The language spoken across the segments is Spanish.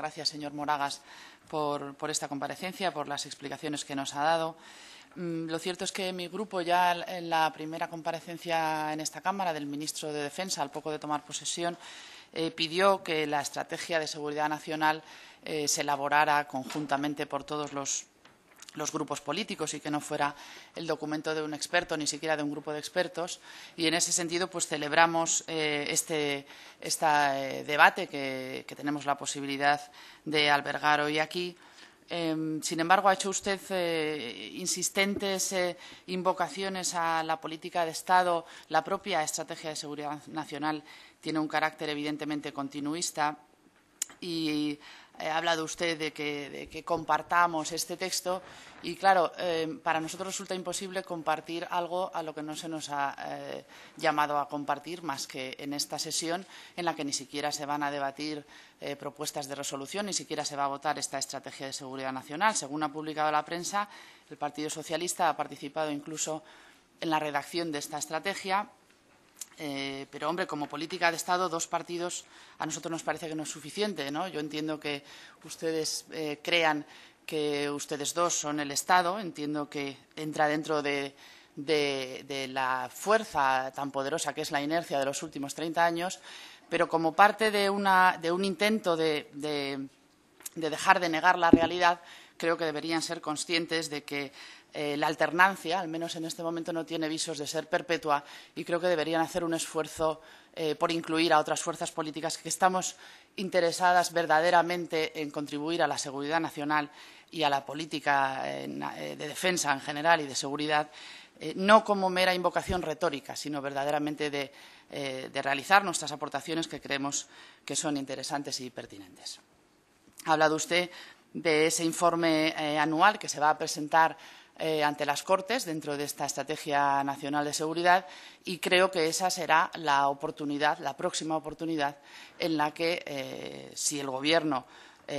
Gracias, señor Moragas, por esta comparecencia, por las explicaciones que nos ha dado. Lo cierto es que mi grupo ya en la primera comparecencia en esta Cámara del ministro de Defensa, al poco de tomar posesión, pidió que la estrategia de seguridad nacional se elaborara conjuntamente por todos los grupos políticos y que no fuera el documento de un experto, ni siquiera de un grupo de expertos. Y en ese sentido, pues celebramos este debate que tenemos la posibilidad de albergar hoy aquí. Sin embargo, ha hecho usted insistentes invocaciones a la política de Estado. La propia estrategia de seguridad nacional tiene un carácter evidentemente continuista y ha hablado usted de que compartamos este texto y, claro, para nosotros resulta imposible compartir algo a lo que no se nos ha llamado a compartir más que en esta sesión en la que ni siquiera se van a debatir propuestas de resolución, ni siquiera se va a votar esta estrategia de seguridad nacional. Según ha publicado la prensa, el Partido Socialista ha participado incluso en la redacción de esta estrategia. Pero, hombre, como política de Estado, 2 partidos a nosotros nos parece que no es suficiente, ¿no? Yo entiendo que ustedes crean que ustedes 2 son el Estado, entiendo que entra dentro de la fuerza tan poderosa que es la inercia de los últimos 30 años, pero como parte de un intento de dejar de negar la realidad, creo que deberían ser conscientes de que la alternancia, al menos en este momento, no tiene visos de ser perpetua y creo que deberían hacer un esfuerzo por incluir a otras fuerzas políticas que estamos interesadas verdaderamente en contribuir a la seguridad nacional y a la política de defensa en general y de seguridad, no como mera invocación retórica, sino verdaderamente de realizar nuestras aportaciones que creemos que son interesantes y pertinentes. Ha hablado usted de ese informe anual que se va a presentar ante las Cortes dentro de esta Estrategia Nacional de Seguridad y creo que esa será la oportunidad, la próxima oportunidad en la que, si el Gobierno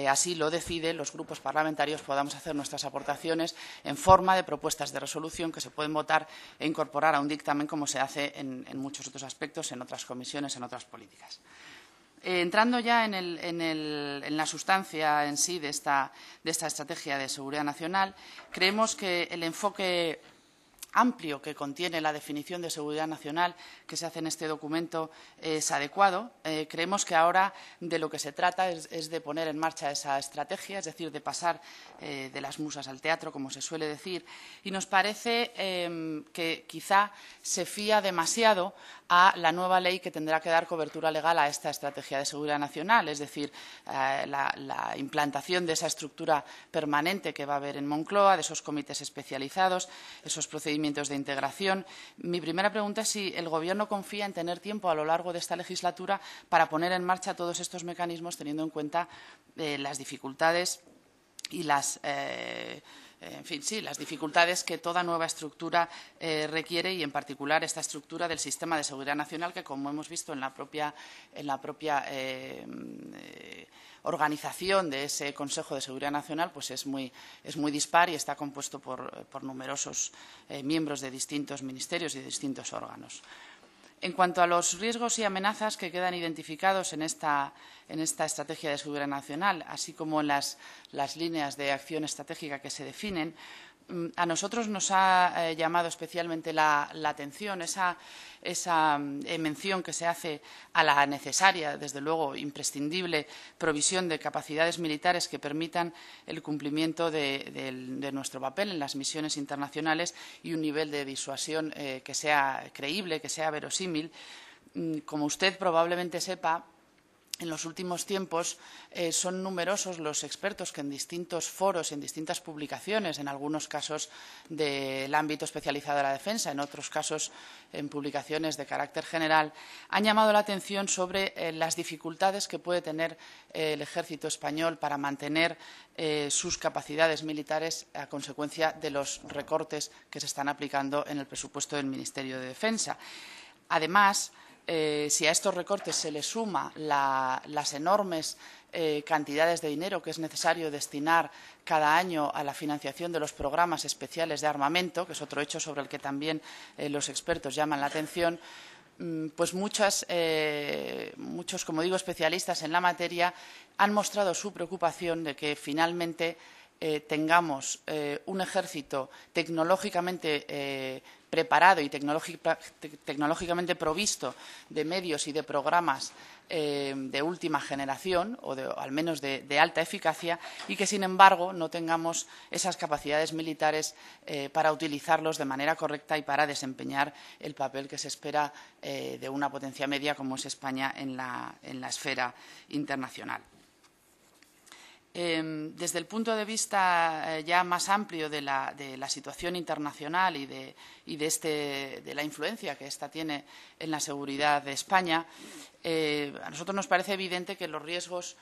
así lo decide, los grupos parlamentarios podamos hacer nuestras aportaciones en forma de propuestas de resolución que se pueden votar e incorporar a un dictamen como se hace en muchos otros aspectos, en otras comisiones, en otras políticas. Entrando ya en la sustancia en sí de esta estrategia de seguridad nacional, creemos que el enfoque amplio que contiene la definición de seguridad nacional que se hace en este documento es adecuado. Creemos que ahora de lo que se trata es de poner en marcha esa estrategia, es decir, de pasar de las musas al teatro, como se suele decir, y nos parece que quizá se fía demasiado a la nueva ley que tendrá que dar cobertura legal a esta estrategia de seguridad nacional, es decir, la implantación de esa estructura permanente que va a haber en Moncloa, de esos comités especializados, esos procedimientos de integración. Mi primera pregunta es si el Gobierno confía en tener tiempo a lo largo de esta legislatura para poner en marcha todos estos mecanismos, teniendo en cuenta las dificultades y las dificultades que toda nueva estructura requiere y, en particular, esta estructura del sistema de seguridad nacional que, como hemos visto en la propia organización de ese Consejo de Seguridad Nacional, pues es muy dispar y está compuesto por numerosos miembros de distintos ministerios y de distintos órganos. En cuanto a los riesgos y amenazas que quedan identificados en esta estrategia de seguridad nacional, así como en las líneas de acción estratégica que se definen, a nosotros nos ha llamado especialmente la atención esa mención que se hace a la necesaria, desde luego imprescindible, provisión de capacidades militares que permitan el cumplimiento de nuestro papel en las misiones internacionales y un nivel de disuasión que sea creíble, que sea verosímil. Como usted probablemente sepa, en los últimos tiempos son numerosos los expertos que en distintos foros y en distintas publicaciones, en algunos casos del ámbito especializado de la defensa, en otros casos en publicaciones de carácter general, han llamado la atención sobre las dificultades que puede tener el Ejército español para mantener sus capacidades militares a consecuencia de los recortes que se están aplicando en el presupuesto del Ministerio de Defensa. Además, si a estos recortes se le suma las enormes cantidades de dinero que es necesario destinar cada año a la financiación de los programas especiales de armamento, que es otro hecho sobre el que también los expertos llaman la atención, pues muchos, como digo, especialistas en la materia han mostrado su preocupación de que finalmente tengamos un ejército tecnológicamente preparado y tecnológicamente provisto de medios y de programas de última generación o al menos de alta eficacia y que, sin embargo, no tengamos esas capacidades militares para utilizarlos de manera correcta y para desempeñar el papel que se espera de una potencia media como es España en la esfera internacional. Desde el punto de vista ya más amplio de la situación internacional y de la influencia que ésta tiene en la seguridad de España, a nosotros nos parece evidente que los riesgos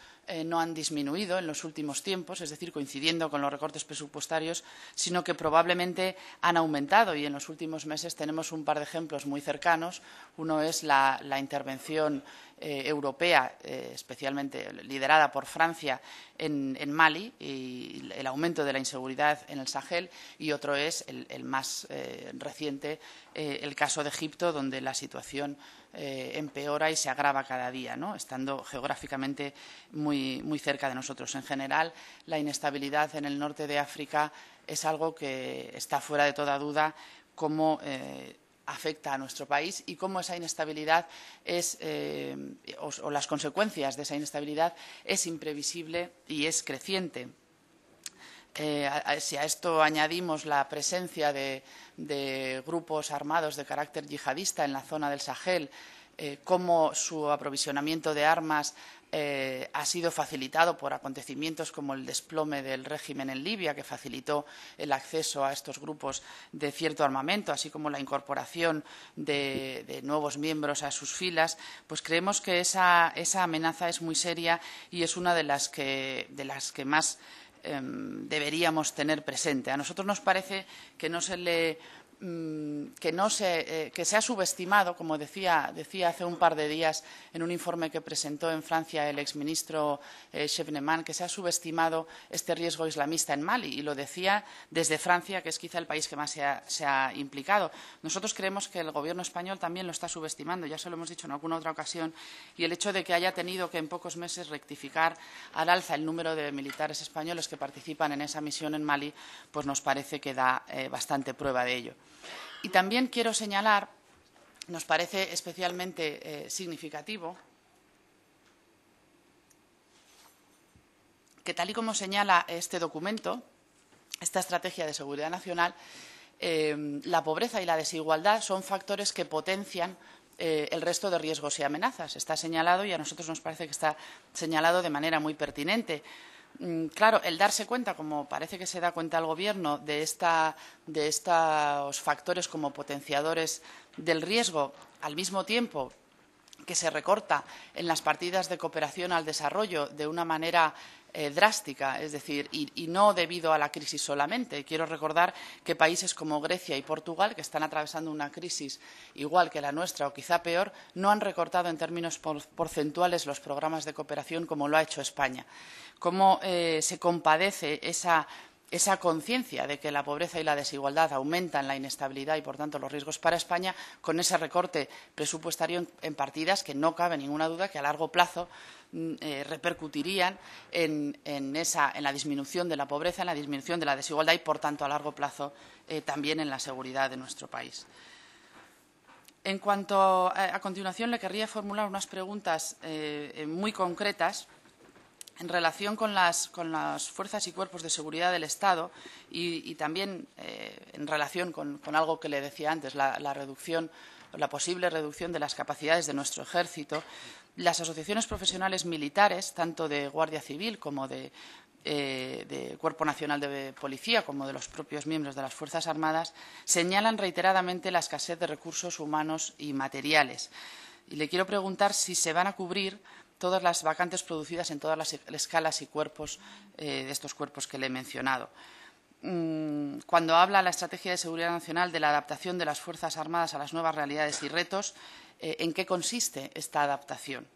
no han disminuido en los últimos tiempos, es decir, coincidiendo con los recortes presupuestarios, sino que probablemente han aumentado y en los últimos meses tenemos un par de ejemplos muy cercanos. Uno es la intervención europea, especialmente liderada por Francia en Mali y el aumento de la inseguridad en el Sahel, y otro es el más reciente, el caso de Egipto, donde la situación empeora y se agrava cada día, ¿no?, estando geográficamente muy cerca de nosotros. En general, la inestabilidad en el norte de África es algo que está fuera de toda duda cómo afecta a nuestro país y cómo esa inestabilidad o las consecuencias de esa inestabilidad es imprevisible y es creciente. Si a esto añadimos la presencia de grupos armados de carácter yihadista en la zona del Sahel, cómo su aprovisionamiento de armas ha sido facilitado por acontecimientos como el desplome del régimen en Libia, que facilitó el acceso a estos grupos de cierto armamento, así como la incorporación de nuevos miembros a sus filas, pues creemos que esa amenaza es muy seria y es una de las que más deberíamos tener presente. A nosotros nos parece que se ha subestimado, como decía hace un par de días en un informe que presentó en Francia el exministro Chevneman, que se ha subestimado este riesgo islamista en Mali, y lo decía desde Francia, que es quizá el país que más se ha implicado. Nosotros creemos que el Gobierno español también lo está subestimando, ya se lo hemos dicho en alguna otra ocasión, y el hecho de que haya tenido que en pocos meses rectificar al alza el número de militares españoles que participan en esa misión en Mali, pues nos parece que da bastante prueba de ello. Y también quiero señalar, nos parece especialmente significativo, que tal y como señala este documento, esta estrategia de seguridad nacional, la pobreza y la desigualdad son factores que potencian el resto de riesgos y amenazas. Está señalado y a nosotros nos parece que está señalado de manera muy pertinente. Claro, el darse cuenta, como parece que se da cuenta el Gobierno, de estos factores como potenciadores del riesgo, al mismo tiempo que se recorta en las partidas de cooperación al desarrollo de una manera drástica, es decir, y no debido a la crisis solamente. Quiero recordar que países como Grecia y Portugal, que están atravesando una crisis igual que la nuestra o quizá peor, no han recortado en términos porcentuales los programas de cooperación como lo ha hecho España. Cómo se compadece esa conciencia de que la pobreza y la desigualdad aumentan la inestabilidad y, por tanto, los riesgos para España, con ese recorte presupuestario en partidas que no cabe ninguna duda que a largo plazo repercutirían en la disminución de la pobreza, en la disminución de la desigualdad y, por tanto, a largo plazo también en la seguridad de nuestro país. En cuanto a continuación, le querría formular unas preguntas muy concretas en relación con las fuerzas y cuerpos de seguridad del Estado y también en relación con algo que le decía antes, la posible reducción de las capacidades de nuestro ejército. Las asociaciones profesionales militares, tanto de Guardia Civil como de Cuerpo Nacional de Policía, como de los propios miembros de las Fuerzas Armadas, señalan reiteradamente la escasez de recursos humanos y materiales. Y le quiero preguntar si se van a cubrir todas las vacantes producidas en todas las escalas y cuerpos de estos cuerpos que le he mencionado. Cuando habla la Estrategia de Seguridad Nacional de la adaptación de las Fuerzas Armadas a las nuevas realidades y retos, ¿en qué consiste esta adaptación?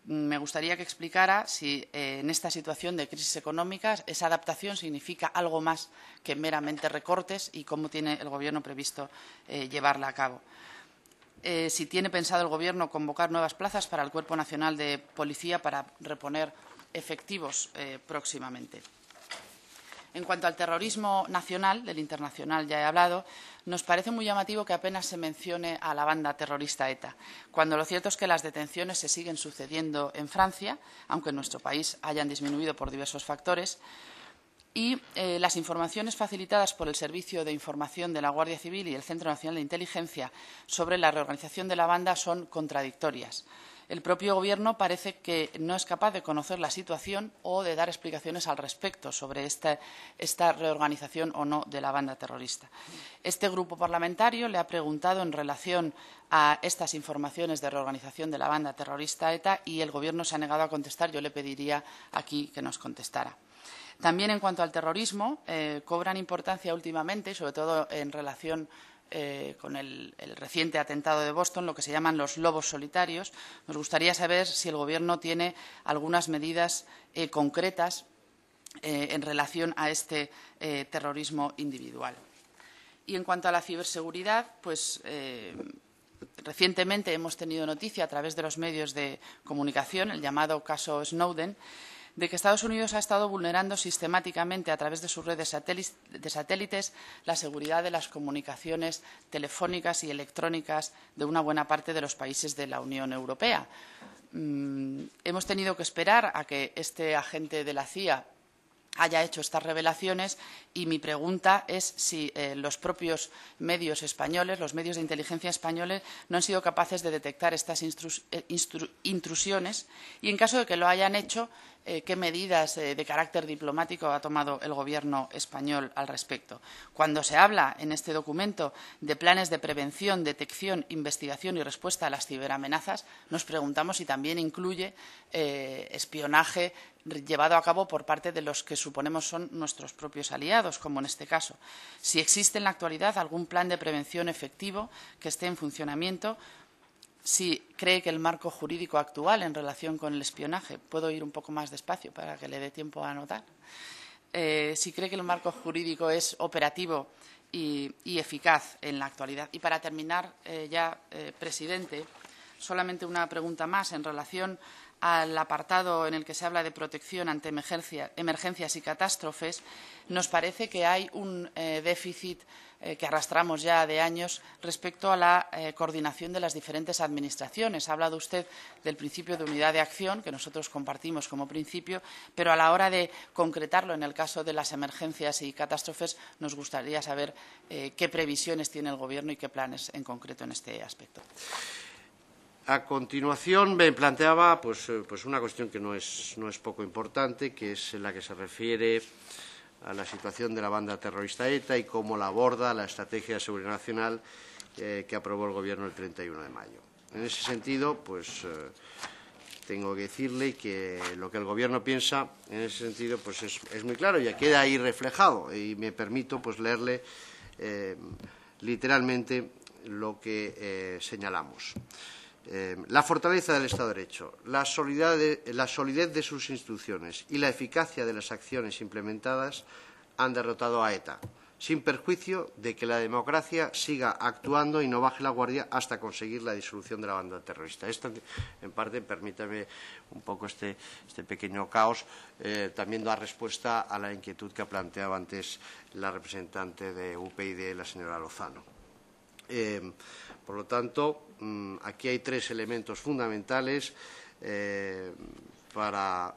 Me gustaría que explicara si en esta situación de crisis económica esa adaptación significa algo más que meramente recortes y cómo tiene el Gobierno previsto llevarla a cabo. si tiene pensado el Gobierno convocar nuevas plazas para el Cuerpo Nacional de Policía para reponer efectivos próximamente. En cuanto al terrorismo nacional, del internacional ya he hablado, nos parece muy llamativo que apenas se mencione a la banda terrorista ETA, cuando lo cierto es que las detenciones se siguen sucediendo en Francia, aunque en nuestro país hayan disminuido por diversos factores, y las informaciones facilitadas por el Servicio de Información de la Guardia Civil y el Centro Nacional de Inteligencia sobre la reorganización de la banda son contradictorias. El propio Gobierno parece que no es capaz de conocer la situación o de dar explicaciones al respecto sobre esta reorganización o no de la banda terrorista. Este grupo parlamentario le ha preguntado en relación a estas informaciones de reorganización de la banda terrorista ETA y el Gobierno se ha negado a contestar. Yo le pediría aquí que nos contestara. También en cuanto al terrorismo, cobran importancia últimamente, sobre todo en relación con el reciente atentado de Boston, lo que se llaman los lobos solitarios. Nos gustaría saber si el Gobierno tiene algunas medidas concretas en relación a este terrorismo individual. Y en cuanto a la ciberseguridad, pues recientemente hemos tenido noticia a través de los medios de comunicación, el llamado caso Snowden, de que Estados Unidos ha estado vulnerando sistemáticamente a través de sus redes de satélites la seguridad de las comunicaciones telefónicas y electrónicas de una buena parte de los países de la Unión Europea. Hemos tenido que esperar a que este agente de la CIA haya hecho estas revelaciones y mi pregunta es si los propios medios españoles, los medios de inteligencia españoles, no han sido capaces de detectar estas intrusiones y, en caso de que lo hayan hecho, qué medidas de carácter diplomático ha tomado el Gobierno español al respecto. Cuando se habla en este documento de planes de prevención, detección, investigación y respuesta a las ciberamenazas, nos preguntamos si también incluye espionaje llevado a cabo por parte de los que suponemos son nuestros propios aliados, como en este caso. Si existe en la actualidad algún plan de prevención efectivo que esté en funcionamiento, si cree que el marco jurídico actual en relación con el espionaje, puedo ir un poco más despacio para que le dé tiempo a anotar, si cree que el marco jurídico es operativo y eficaz en la actualidad. Y para terminar, presidente, solamente una pregunta más en relación al apartado en el que se habla de protección ante emergencias y catástrofes. Nos parece que hay un déficit que arrastramos ya de años respecto a la coordinación de las diferentes administraciones. Ha hablado usted del principio de unidad de acción, que nosotros compartimos como principio, pero a la hora de concretarlo en el caso de las emergencias y catástrofes nos gustaría saber qué previsiones tiene el Gobierno y qué planes en concreto en este aspecto. A continuación me planteaba pues una cuestión que no es poco importante, que es la que se refiere a la situación de la banda terrorista ETA y cómo la aborda la Estrategia de Seguridad Nacional que aprobó el Gobierno el 31 de mayo. En ese sentido, pues tengo que decirle que lo que el Gobierno piensa en ese sentido pues es muy claro, ya queda ahí reflejado, y me permito pues leerle literalmente lo que señalamos. La fortaleza del Estado de Derecho, la solidez de sus instituciones y la eficacia de las acciones implementadas han derrotado a ETA, sin perjuicio de que la democracia siga actuando y no baje la guardia hasta conseguir la disolución de la banda terrorista. Esto, en parte, permítame un poco este pequeño caos, también da respuesta a la inquietud que planteaba antes la representante de UPyD, la señora Lozano. Por lo tanto, aquí hay tres elementos fundamentales para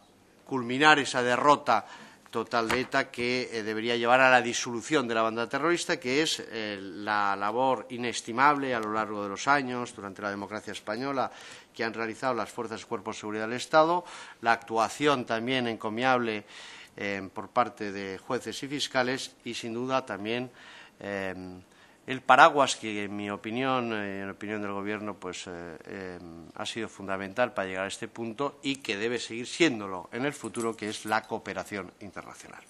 culminar esa derrota total de ETA que debería llevar a la disolución de la banda terrorista, que es la labor inestimable a lo largo de los años, durante la democracia española, que han realizado las fuerzas y cuerpos de seguridad del Estado, la actuación también encomiable por parte de jueces y fiscales y, sin duda, también el paraguas que, en mi opinión, en opinión del Gobierno, pues ha sido fundamental para llegar a este punto y que debe seguir siéndolo en el futuro, que es la cooperación internacional.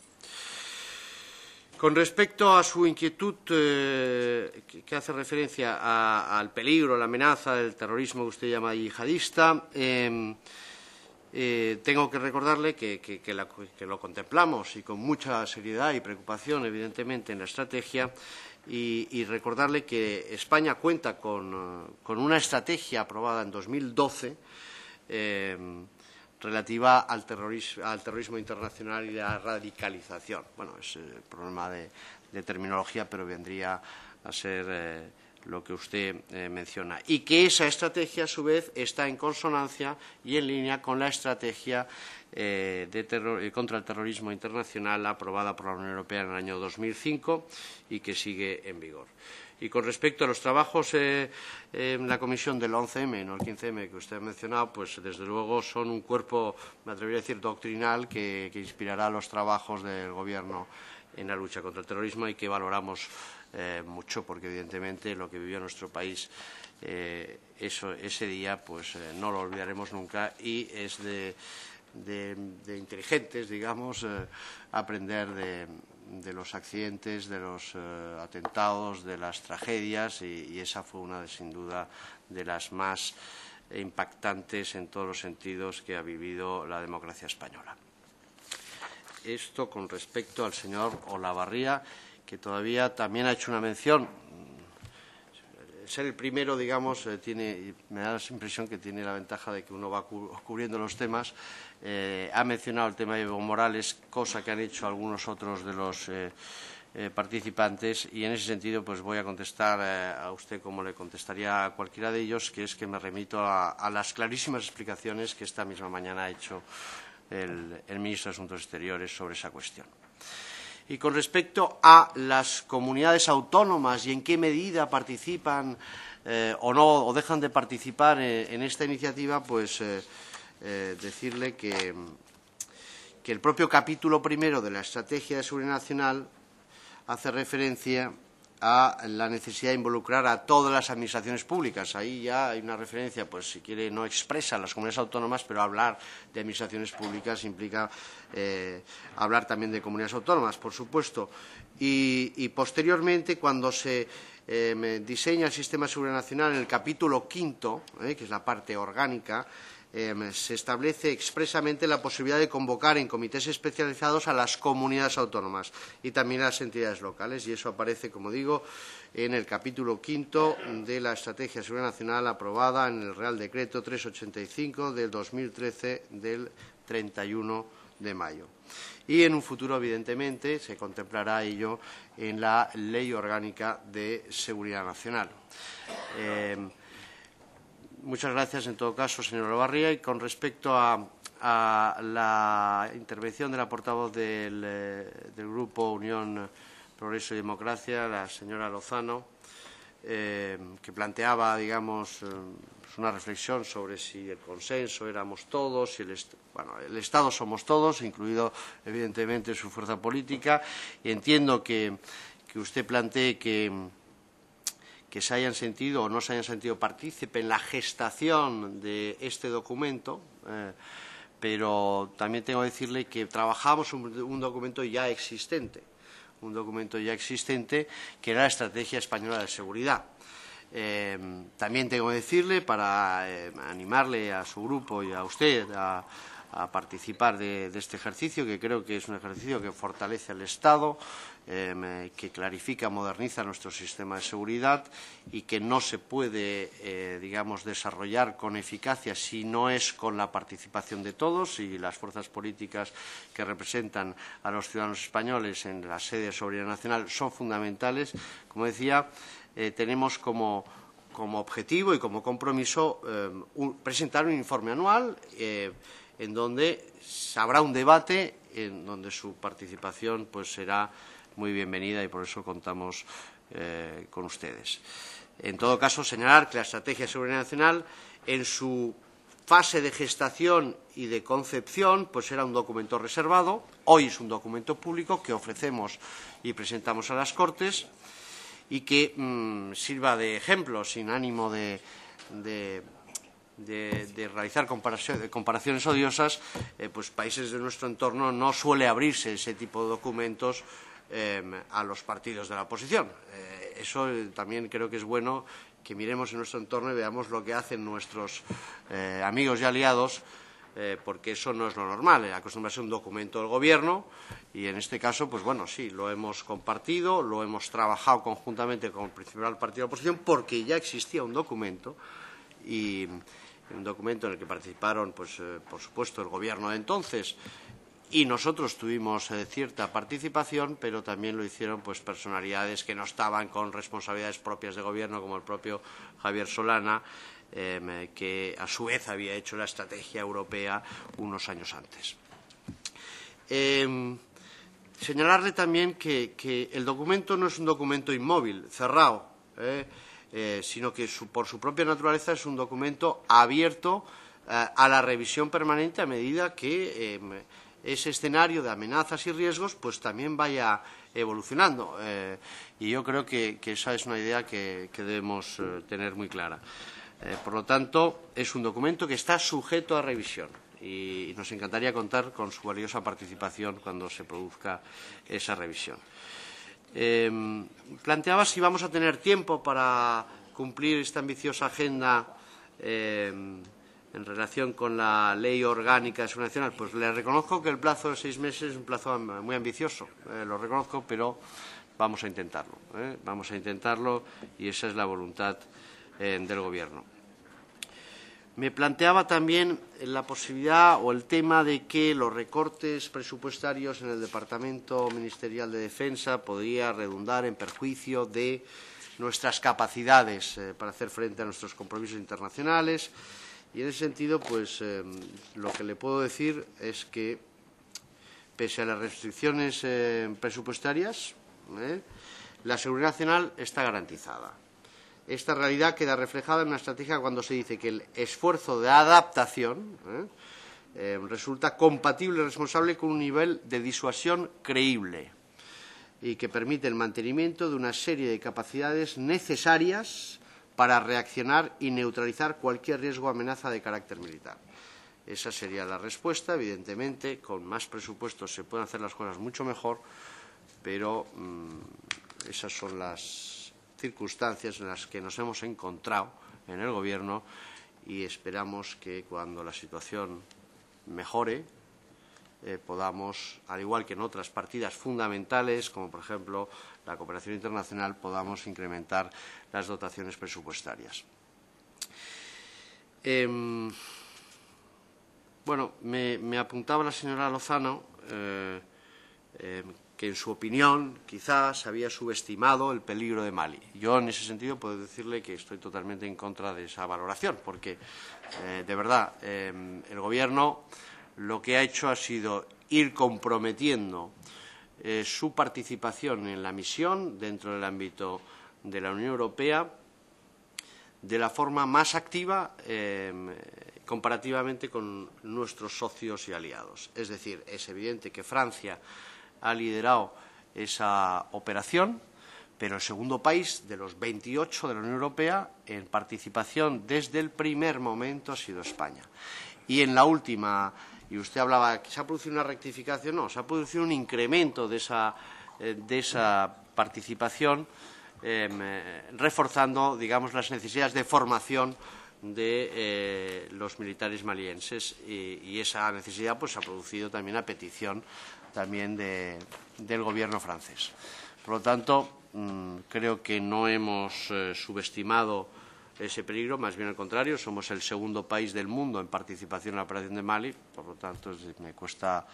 Con respecto a su inquietud que hace referencia al peligro, la amenaza del terrorismo que usted llama yihadista, Tengo que recordarle que lo contemplamos y con mucha seriedad y preocupación, evidentemente, en la estrategia y recordarle que España cuenta con una estrategia aprobada en 2012 relativa al terrorismo internacional y la radicalización. Bueno, es problema de terminología, pero vendría a ser lo que usted menciona. Y que esa estrategia, a su vez, está en consonancia y en línea con la estrategia contra el terrorismo internacional aprobada por la Unión Europea en el año 2005 y que sigue en vigor. Y con respecto a los trabajos en la comisión del 11M, no el 15M que usted ha mencionado, pues desde luego son un cuerpo, me atrevería a decir, doctrinal que inspirará los trabajos del Gobierno en la lucha contra el terrorismo y que valoramos mucho, porque evidentemente lo que vivió nuestro país ese día, pues no lo olvidaremos nunca y es de inteligentes, digamos, aprender de los accidentes, de los atentados, de las tragedias y esa fue una, sin duda, de las más impactantes en todos los sentidos que ha vivido la democracia española. Esto con respecto al señor Olavarría, que todavía también ha hecho una mención. Ser el primero, digamos, me da la impresión que tiene la ventaja de que uno va cubriendo los temas. Ha mencionado el tema de Evo Morales, cosa que han hecho algunos otros de los participantes, y en ese sentido pues voy a contestar a usted como le contestaría a cualquiera de ellos, que es que me remito a las clarísimas explicaciones que esta misma mañana ha hecho el ministro de Asuntos Exteriores sobre esa cuestión. Y con respecto a las comunidades autónomas y en qué medida participan o no, o dejan de participar en esta iniciativa, pues decirle que el propio capítulo primero de la Estrategia de Seguridad Nacional hace referencia a la necesidad de involucrar a todas las administraciones públicas. Ahí ya hay una referencia, pues si quiere, no expresa a las comunidades autónomas, pero hablar de administraciones públicas implica hablar también de comunidades autónomas, por supuesto. Y posteriormente, cuando se diseña el Sistema de Seguridad Nacional, en el capítulo quinto, que es la parte orgánica, se establece expresamente la posibilidad de convocar en comités especializados a las comunidades autónomas y también a las entidades locales, y eso aparece, como digo, en el capítulo quinto de la Estrategia de Seguridad Nacional aprobada en el Real Decreto 385 del 2013 del 31 de mayo. Y en un futuro, evidentemente, se contemplará ello en la Ley Orgánica de Seguridad Nacional. Muchas gracias, en todo caso, señor Olavarría. Y con respecto a la intervención de la portavoz del Grupo Unión, Progreso y Democracia, la señora Lozano, que planteaba, digamos, una reflexión sobre si el consenso éramos todos, si el Estado somos todos, incluido, evidentemente, su fuerza política. Y entiendo que usted plantee que se hayan sentido o no se hayan sentido partícipe en la gestación de este documento, pero también tengo que decirle que trabajamos un documento ya existente, que era la Estrategia Española de Seguridad. También tengo que decirle, para animarle a su grupo y a usted a participar de este ejercicio, que creo que es un ejercicio que fortalece al Estado, que clarifica, moderniza nuestro sistema de seguridad y que no se puede, digamos, desarrollar con eficacia si no es con la participación de todos, y las fuerzas políticas que representan a los ciudadanos españoles en la sede de Seguridad Nacional son fundamentales. Como decía, tenemos como objetivo y como compromiso presentar un informe anual en donde habrá un debate, en donde su participación pues será muy bienvenida y por eso contamos con ustedes. En todo caso, señalar que la Estrategia de Seguridad Nacional, en su fase de gestación y de concepción, pues era un documento reservado. Hoy es un documento público que ofrecemos y presentamos a las Cortes y que sirva de ejemplo, sin ánimo de realizar comparaciones odiosas. Pues países de nuestro entorno no suele abrirse ese tipo de documentos a los partidos de la oposición. Eso también creo que es bueno que miremos en nuestro entorno y veamos lo que hacen nuestros amigos y aliados porque eso no es lo normal. Acostumbra a ser un documento del Gobierno y, en este caso, pues bueno, sí, lo hemos compartido, lo hemos trabajado conjuntamente con el principal partido de la oposición, porque ya existía un documento y un documento en el que participaron, pues, por supuesto, el Gobierno de entonces, y nosotros tuvimos cierta participación, pero también lo hicieron pues personalidades que no estaban con responsabilidades propias de Gobierno, como el propio Javier Solana, que a su vez había hecho la estrategia europea unos años antes. Señalarle también que el documento no es un documento inmóvil, cerrado, sino que por su propia naturaleza es un documento abierto a la revisión permanente a medida que ese escenario de amenazas y riesgos pues también vaya evolucionando. Y yo creo que esa es una idea que debemos tener muy clara. Por lo tanto, es un documento que está sujeto a revisión y nos encantaría contar con su valiosa participación cuando se produzca esa revisión. Planteaba si vamos a tener tiempo para cumplir esta ambiciosa agenda en relación con la Ley Orgánica de Seguridad Nacional. Pues le reconozco que el plazo de 6 meses es un plazo muy ambicioso, lo reconozco, pero vamos a intentarlo. Vamos a intentarlo y esa es la voluntad del Gobierno. Me planteaba también la posibilidad o el tema de que los recortes presupuestarios en el Departamento Ministerial de Defensa podría redundar en perjuicio de nuestras capacidades para hacer frente a nuestros compromisos internacionales. Y en ese sentido, pues lo que le puedo decir es que, pese a las restricciones presupuestarias, la seguridad nacional está garantizada. Esta realidad queda reflejada en una estrategia cuando se dice que el esfuerzo de adaptación resulta compatible y responsable con un nivel de disuasión creíble y que permite el mantenimiento de una serie de capacidades necesarias para reaccionar y neutralizar cualquier riesgo o amenaza de carácter militar. Esa sería la respuesta. Evidentemente, con más presupuestos se pueden hacer las cosas mucho mejor, pero esas son las circunstancias en las que nos hemos encontrado en el Gobierno y esperamos que cuando la situación mejore podamos, al igual que en otras partidas fundamentales, como por ejemplo la cooperación internacional, podamos incrementar las dotaciones presupuestarias. Bueno, me apuntaba la señora Lozano que en su opinión quizás había subestimado el peligro de Mali. Yo en ese sentido puedo decirle que estoy totalmente en contra de esa valoración, porque de verdad el Gobierno lo que ha hecho ha sido ir comprometiendo su participación en la misión dentro del ámbito de la Unión Europea de la forma más activa comparativamente con nuestros socios y aliados. Es decir, es evidente que Francia ha liderado esa operación, pero el segundo país de los 28 de la Unión Europea en participación desde el primer momento ha sido España. Y en la última, y usted hablaba que se ha producido una rectificación, no, se ha producido un incremento de esa participación, reforzando, digamos, las necesidades de formación de los militares malienses y esa necesidad pues, se ha producido también a petición también del Gobierno francés. Por lo tanto, creo que no hemos subestimado ese peligro, más bien al contrario, somos el segundo país del mundo en participación en la operación de Mali, por lo tanto me cuesta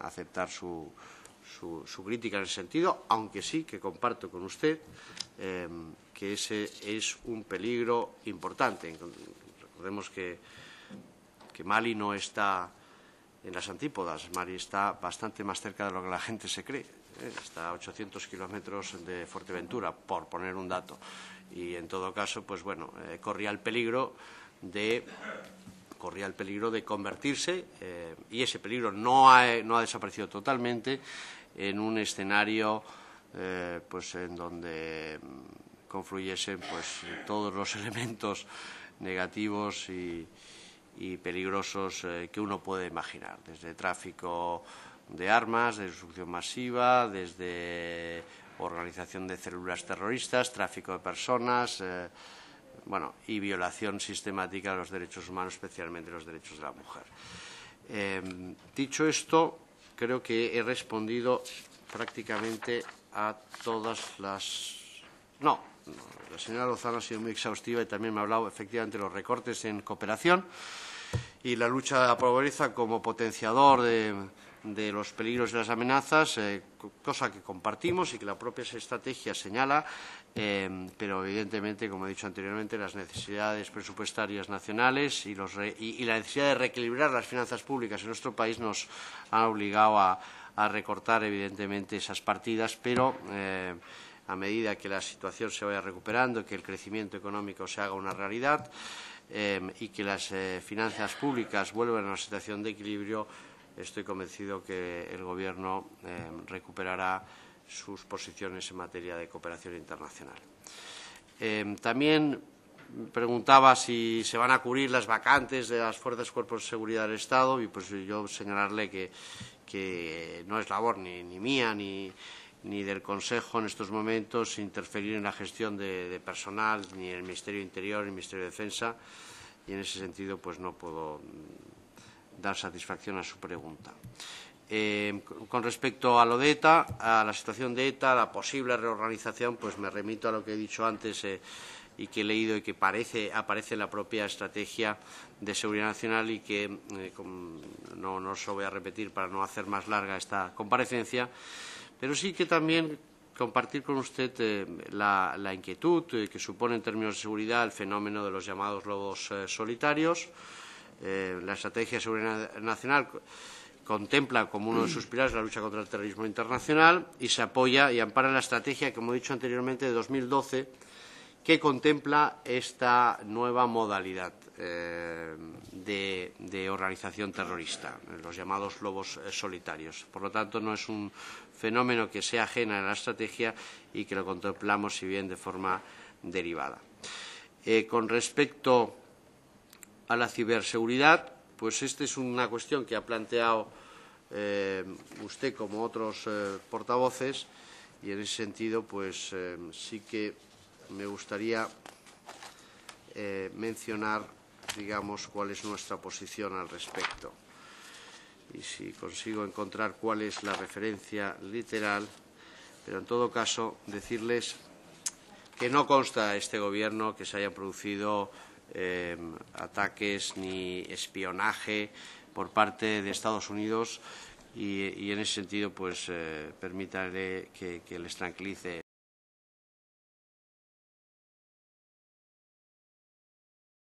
aceptar su crítica en ese sentido, aunque sí que comparto con usted que ese es un peligro importante. Recordemos que Mali no está en las antípodas, Mali está bastante más cerca de lo que la gente se cree, está a 800 kilómetros de Fuerteventura, por poner un dato, y en todo caso, pues bueno, corría el peligro de convertirse, y ese peligro no ha desaparecido totalmente, en un escenario pues en donde confluyesen pues todos los elementos negativos y peligrosos que uno puede imaginar, desde tráfico de armas, de destrucción masiva, desde organización de células terroristas, tráfico de personas, y violación sistemática de los derechos humanos, especialmente los derechos de la mujer. Dicho esto, creo que he respondido prácticamente a todas las... No, la señora Lozano ha sido muy exhaustiva y también me ha hablado efectivamente de los recortes en cooperación y la lucha a la pobreza como potenciador de los peligros y las amenazas, cosa que compartimos y que la propia estrategia señala, pero evidentemente, como he dicho anteriormente, las necesidades presupuestarias nacionales y la necesidad de reequilibrar las finanzas públicas en nuestro país nos han obligado a recortar evidentemente esas partidas, pero a medida que la situación se vaya recuperando, que el crecimiento económico se haga una realidad y que las finanzas públicas vuelvan a una situación de equilibrio, estoy convencido que el Gobierno recuperará sus posiciones en materia de cooperación internacional. También preguntaba si se van a cubrir las vacantes de las fuerzas y cuerpos de seguridad del Estado y pues yo señalarle que no es labor ni mía ni del Consejo en estos momentos interferir en la gestión de personal, ni el Ministerio de Interior ni el Ministerio de Defensa, y en ese sentido pues no puedo dar satisfacción a su pregunta. Con respecto a lo de ETA, a la situación de ETA, a la posible reorganización, pues me remito a lo que he dicho antes y que he leído y que aparece en la propia estrategia de seguridad nacional y que no se lo voy a repetir para no hacer más larga esta comparecencia, pero sí que también compartir con usted la inquietud que supone en términos de seguridad el fenómeno de los llamados lobos solitarios. La estrategia de seguridad nacional contempla como uno de sus pilares la lucha contra el terrorismo internacional y se apoya y ampara la estrategia, como he dicho anteriormente, de 2012, que contempla esta nueva modalidad de organización terrorista, los llamados lobos solitarios. Por lo tanto, no es un fenómeno que sea ajena a la estrategia y que lo contemplamos, si bien de forma derivada. Con respecto a la ciberseguridad, pues esta es una cuestión que ha planteado usted como otros portavoces y en ese sentido pues sí que me gustaría mencionar, digamos, cuál es nuestra posición al respecto. Y si consigo encontrar cuál es la referencia literal, pero en todo caso decirles que no consta este Gobierno que se hayan producido ataques ni espionaje por parte de Estados Unidos y en ese sentido pues permítanle que les tranquilice